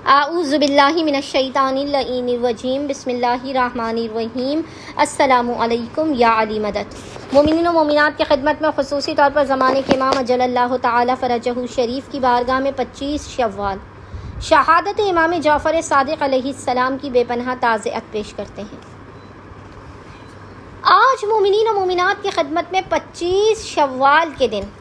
اعوذ باللہ من الشیطان اللعین الرجیم بسم اللہ الرحمن الرحیم السلام علیکم یا علی مدد۔ مومنین و مومنات کی خدمت میں خصوصی طور پر زمانے کے امام اجل اللہ تعالی فرجہ شریف کی بارگاہ میں 25 شوال شہادت امام جعفر صادق علیہ السلام کی بے پناہ تعزیت پیش کرتے ہیں۔ آج مومنین و مومنات کی خدمت میں 25 شوال کے دن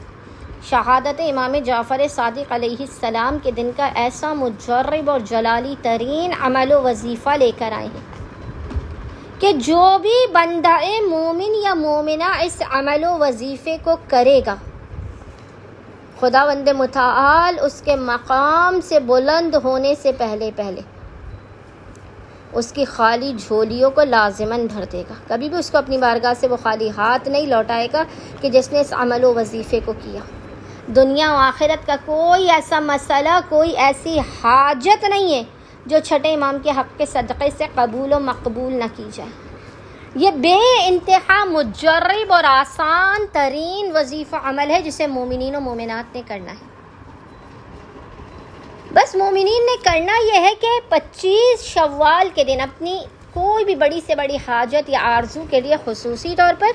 شہادت امام جعفر صادق علیہ السلام کے دن کا ایسا مجرب اور جلالی ترین عمل و وظیفہ لے کر آئے ہیں کہ جو بھی بندہ مومن یا مومنہ اس عمل و وظیفے کو کرے گا، خداوند متعال اس کے مقام سے بلند ہونے سے پہلے اس کی خالی جھولیوں کو لازماً بھر دے گا۔ کبھی بھی اس کو اپنی بارگاہ سے وہ خالی ہاتھ نہیں لوٹائے گا کہ جس نے اس عمل و وظیفے کو کیا۔ دنیا و آخرت کا کوئی ایسا مسئلہ، کوئی ایسی حاجت نہیں ہے جو چھٹے امام کے حق کے صدقے سے قبول و مقبول نہ کی جائے۔ یہ بے انتہا مجرب اور آسان ترین وظیفہ عمل ہے جسے مومنین و مومنات نے کرنا ہے۔ بس مومنین نے کرنا یہ ہے کہ 25 شوال کے دن اپنی کوئی بھی بڑی سے بڑی حاجت یا آرزو کے لیے خصوصی طور پر،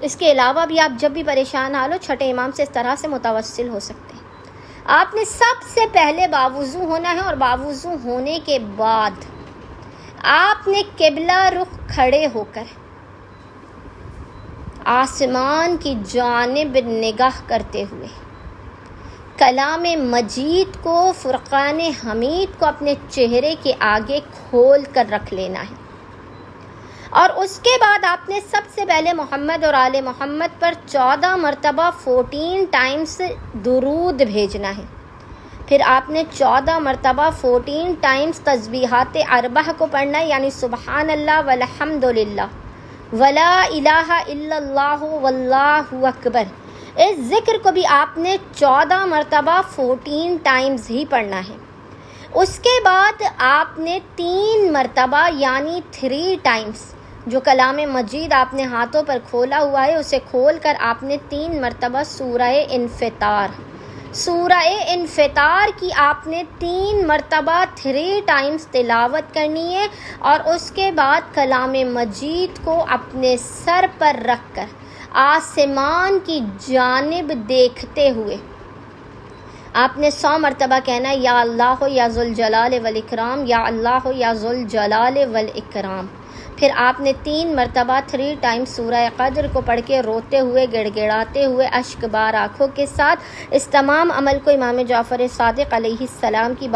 اس کے علاوہ بھی آپ جب بھی پریشان حال ہو چھٹے امام سے اس طرح سے متوسل ہو سکتے ہیں۔ آپ نے سب سے پہلے باوضو ہونا ہے، اور باوضو ہونے کے بعد آپ نے قبلہ رخ کھڑے ہو کر آسمان کی جانب نگاہ کرتے ہوئے کلام مجید کو، فرقان حمید کو اپنے چہرے کے آگے کھول کر رکھ لینا ہے، اور اس کے بعد آپ نے سب سے پہلے محمد اور آل محمد پر 14 مرتبہ 14 ٹائمز درود بھیجنا ہے۔ پھر آپ نے 14 مرتبہ 14 ٹائمز تسبیحات اربعہ کو پڑھنا ہے، یعنی سبحان اللہ والحمد للہ ولا الہ الا اللہ واللہ اکبر۔ اس ذکر کو بھی آپ نے 14 مرتبہ 14 ٹائمز ہی پڑھنا ہے۔ اس کے بعد آپ نے 3 مرتبہ یعنی 3 ٹائمز جو کلام مجید آپ نے ہاتھوں پر کھولا ہوا ہے اسے کھول کر آپ نے 3 مرتبہ سورہ انفطار کی آپ نے 3 مرتبہ 3 ٹائمز تلاوت کرنی ہے، اور اس کے بعد کلام مجید کو اپنے سر پر رکھ کر آسمان کی جانب دیکھتے ہوئے آپ نے 100 مرتبہ کہنا ہے، یا اللہ یا ذوالجلال والاکرام، یا اللہ یا ذوالجلال والاکرام۔ پھر آپ نے 3 مرتبہ 3 ٹائمز سورہ قدر کو پڑھ کے روتے ہوئے، گڑ گڑاتے ہوئے، اشک بار آنکھوں کے ساتھ اس تمام عمل کو امام جعفر صادق علیہ السلام کی